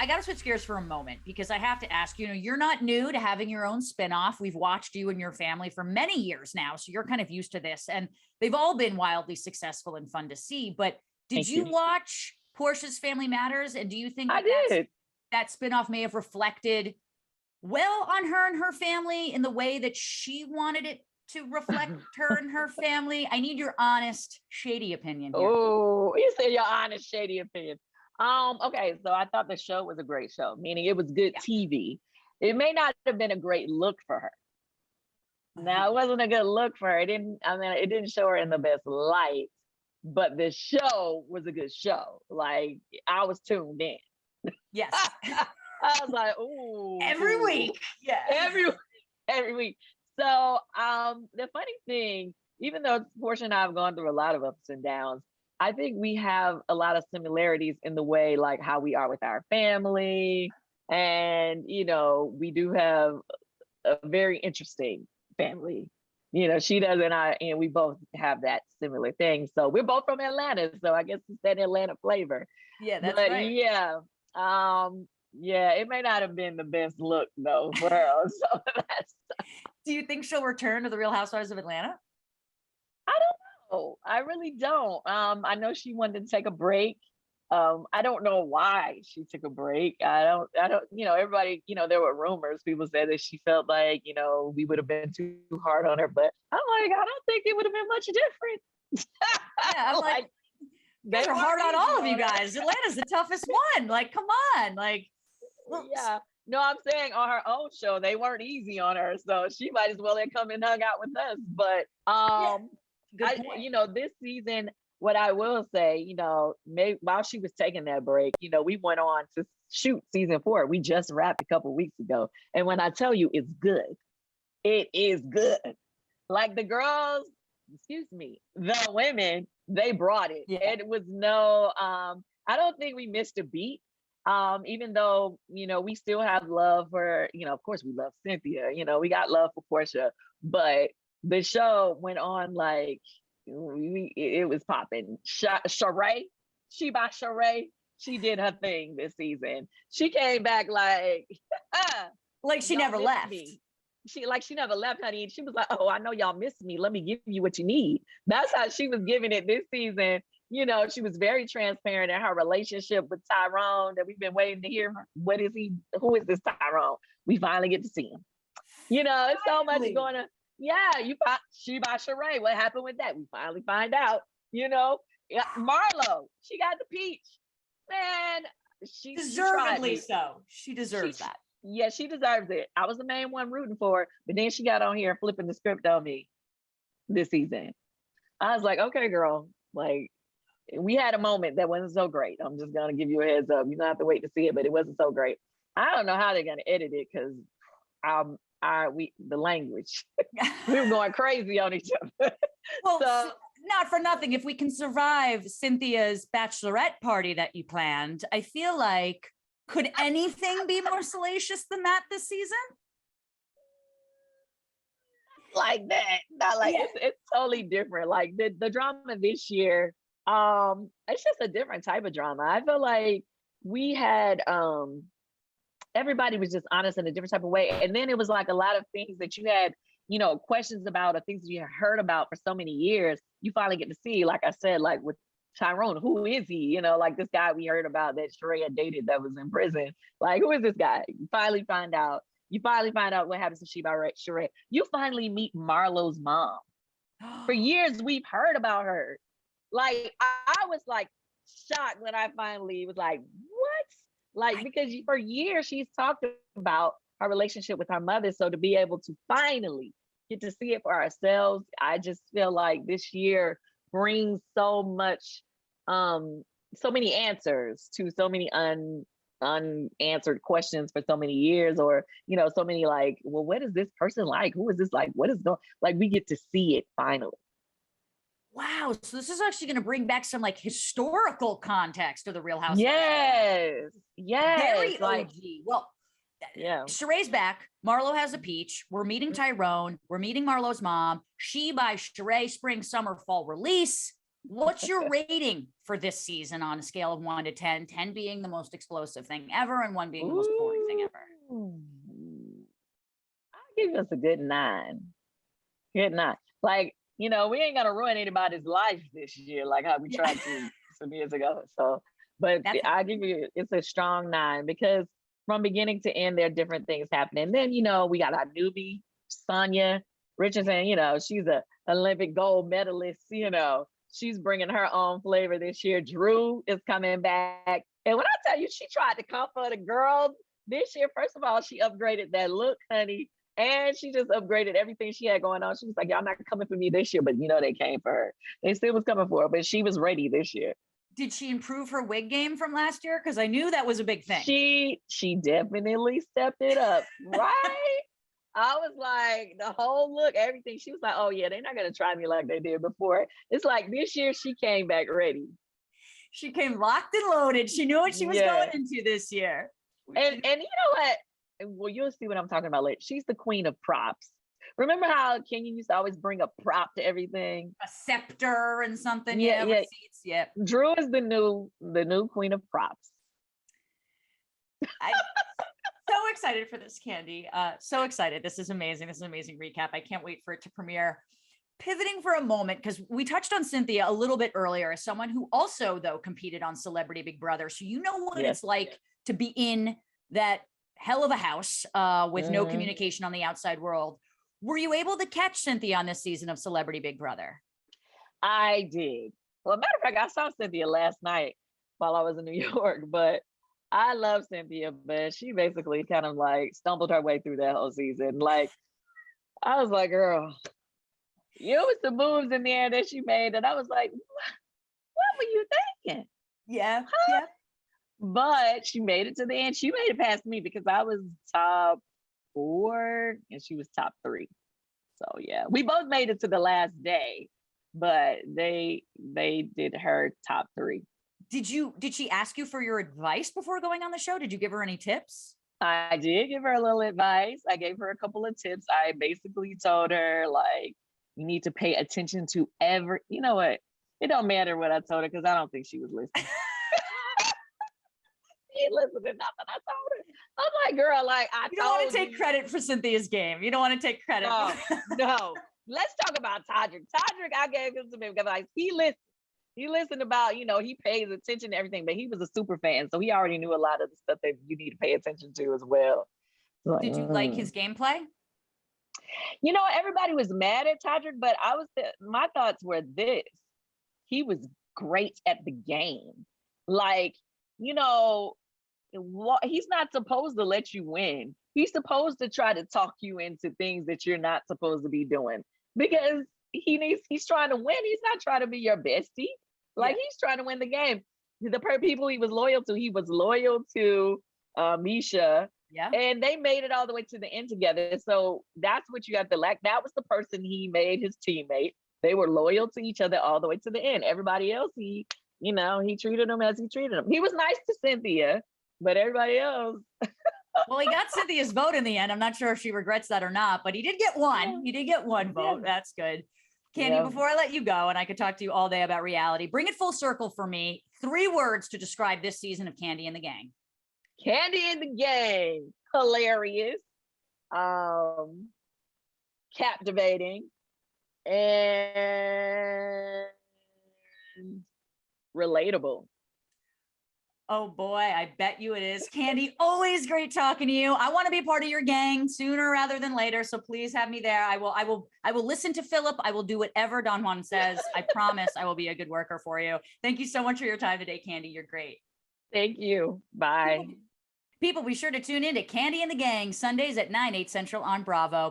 I got to switch gears for a moment because I have to ask, you're not new to having your own spinoff. We've watched you and your family for many years now, so you're kind of used to this, and they've all been wildly successful and fun to see. But did you watch Portia's Family Matters? And do you think that spinoff may have reflected well on her and her family in the way that she wanted it to reflect her and her family? I need your honest, shady opinion here. Oh, you said your honest, shady opinion. Okay, so I thought the show was a great show, meaning it was good TV. It may not have been a great look for her. Now, it wasn't a good look for her. It didn't show her in the best light, but the show was a good show. Like, I was tuned in. Yes. I was like, ooh. Every week. Yeah. Every week. So, the funny thing, even though Portia and I have gone through a lot of ups and downs, I think we have a lot of similarities in the way, like how we are with our family. And, we do have a very interesting family. She does and we both have that similar thing. So we're both from Atlanta. So I guess it's that Atlanta flavor. Yeah, that's right. Yeah. It may not have been the best look though for her. So do you think she'll return to the Real Housewives of Atlanta? I don't know. I really don't. I know she wanted to take a break. I don't know why she took a break. I don't, everybody, there were rumors. People said that she felt like, we would have been too hard on her, but I'm like, I don't think it would have been much different. Yeah, I'm like they are hard on all of you guys. Atlanta's the toughest one. Like, come on. Like, yeah. No, I'm saying on her own show, they weren't easy on her. So she might as well have come and hung out with us. But, this season, what I will say, maybe while she was taking that break, we went on to shoot season 4. We just wrapped a couple weeks ago. And when I tell you it's good, it is good. Like the girls, the women, they brought it. Yeah. It was I don't think we missed a beat. Even though, we still have love for, of course we love Cynthia, we got love for Portia, but the show went on like, it was popping. Shereé, she did her thing this season. She came back like she never left. She never left, honey. And she was like, oh, I know y'all miss me. Let me give you what you need. That's how she was giving it this season. She was very transparent in her relationship with Tyrone that we've been waiting to hear. What is he? Who is this Tyrone? We finally get to see him. It's so much going on. Yeah, she by Shereé. What happened with that? We finally find out. Marlo, she got the peach. Man, she deservedly so. She deserves that. Yeah, she deserves it. I was the main one rooting for her, but then she got on here flipping the script on me this season. I was like, okay, girl, like, we had a moment that wasn't so great. I'm just gonna give you a heads up. You don't have to wait to see it, but it wasn't so great. I don't know how they're gonna edit it because the language. We were going crazy on each other. Well, so, not for nothing. If we can survive Cynthia's bachelorette party that you planned, I feel like could anything be more salacious than that this season? Like that. Not like it's totally different. Like the drama this year. It's just a different type of drama. I feel like we had everybody was just honest in a different type of way. And then it was like a lot of things that you had, questions about or things that you had heard about for so many years. You finally get to see, like I said, like with Tyrone, who is he? Like this guy we heard about that Shereé dated that was in prison. Like, who is this guy? You finally find out. You finally find out what happens to Shereé. You finally meet Marlo's mom. For years, we've heard about her. Like, I was like shocked when I finally was like, what? Like, because for years she's talked about her relationship with her mother. So to be able to finally get to see it for ourselves, I just feel like this year brings so much, so many answers to so many unanswered questions for so many years, or, so many like, well, what is this person like? Who is this like? What is going, like, we get to see it finally. Wow. So this is actually going to bring back some like historical context to the Real Housewives. Yes. Very like, OG. Well, yeah. Shereé's back. Marlo has a peach. We're meeting Tyrone. We're meeting Marlo's mom. She by Shereé spring, summer, fall release. What's your rating for this season on a scale of 1 to 10? 10 being the most explosive thing ever, and 1 being the most boring thing ever. I'll give us a good 9. Good 9. Like, we ain't gonna ruin anybody's life this year, like how we tried to some years ago. So, but I give you, it's a strong 9 because from beginning to end, there are different things happening. Then, we got our newbie, Sonia Richardson. She's a Olympic gold medalist. She's bringing her own flavor this year. Drew is coming back. And when I tell you, she tried to comfort the girls this year. First of all, she upgraded that look, honey. And she just upgraded everything she had going on. She was like, y'all not coming for me this year, but they came for her. They still was coming for her, but she was ready this year. Did she improve her wig game from last year? Because I knew that was a big thing. She definitely stepped it up, right? I was like, the whole look, everything. She was like, oh yeah, they're not gonna try me like they did before. It's like this year she came back ready. She came locked and loaded. She knew what she was going into this year. And you know what? Well, you'll see what I'm talking about later. She's the queen of props. Remember how Kenyon used to always bring a prop to everything? A scepter and something. Yeah. Receipts, yeah. Drew is the new queen of props. I'm so excited for this, Kandi. So excited. This is amazing. This is an amazing recap. I can't wait for it to premiere. Pivoting for a moment, because we touched on Cynthia a little bit earlier as someone who also, though, competed on Celebrity Big Brother. So you know what it's like to be in that hell of a house with no communication on the outside world. Were you able to catch Cynthia on this season of Celebrity Big Brother? I did. Well, as a matter of fact, I saw Cynthia last night while I was in New York, but I love Cynthia, but she basically kind of like stumbled her way through that whole season. Like, I was like, girl, it was the moves in the air that she made. And I was like, what were you thinking? Yeah. But she made it to the end. She made it past me because I was top 4 and she was top 3. So yeah, we both made it to the last day, but they did her top 3. Did she ask you for your advice before going on the show? Did you give her any tips? I did give her a little advice. I gave her a couple of tips. I basically told her, like, you need to pay attention to you know what? It don't matter what I told her because I don't think she was listening. She ain't listening to nothing I told her. I'm like, girl, like you don't want to take credit for Cynthia's game. You don't want to take credit. No. Let's talk about Todrick. Todrick, I gave him some advice. He listened. He listened about, he pays attention to everything, but he was a super fan. So he already knew a lot of the stuff that you need to pay attention to as well. Like, did you like his gameplay? Everybody was mad at Todrick, but my thoughts were this. He was great at the game. Like, he's not supposed to let you win. He's supposed to try to talk you into things that you're not supposed to be doing because he's trying to win. He's not trying to be your bestie. Like, he's trying to win the game. The people he was loyal to Misha. Yeah. And they made it all the way to the end together. So that's what you have to like. That was the person he made his teammate. They were loyal to each other all the way to the end. Everybody else, he treated them as he treated them. He was nice to Cynthia, but everybody else. Well, he got Cynthia's vote in the end. I'm not sure if she regrets that or not, but he did get one. He did get one vote. That's good. Kandi, before I let you go, and I could talk to you all day about reality, bring it full circle for me. 3 words to describe this season of Kandi and the Gang. Kandi and the Gang. Hilarious. Captivating. And relatable. Oh boy, I bet you it is. Kandi, always great talking to you. I want to be a part of your gang sooner rather than later. So please have me there. I will listen to Philip. I will do whatever Don Juan says. I promise I will be a good worker for you. Thank you so much for your time today, Kandi. You're great. Thank you. Bye. People, be sure to tune in to Kandi and the Gang Sundays at 9, 8 Central on Bravo.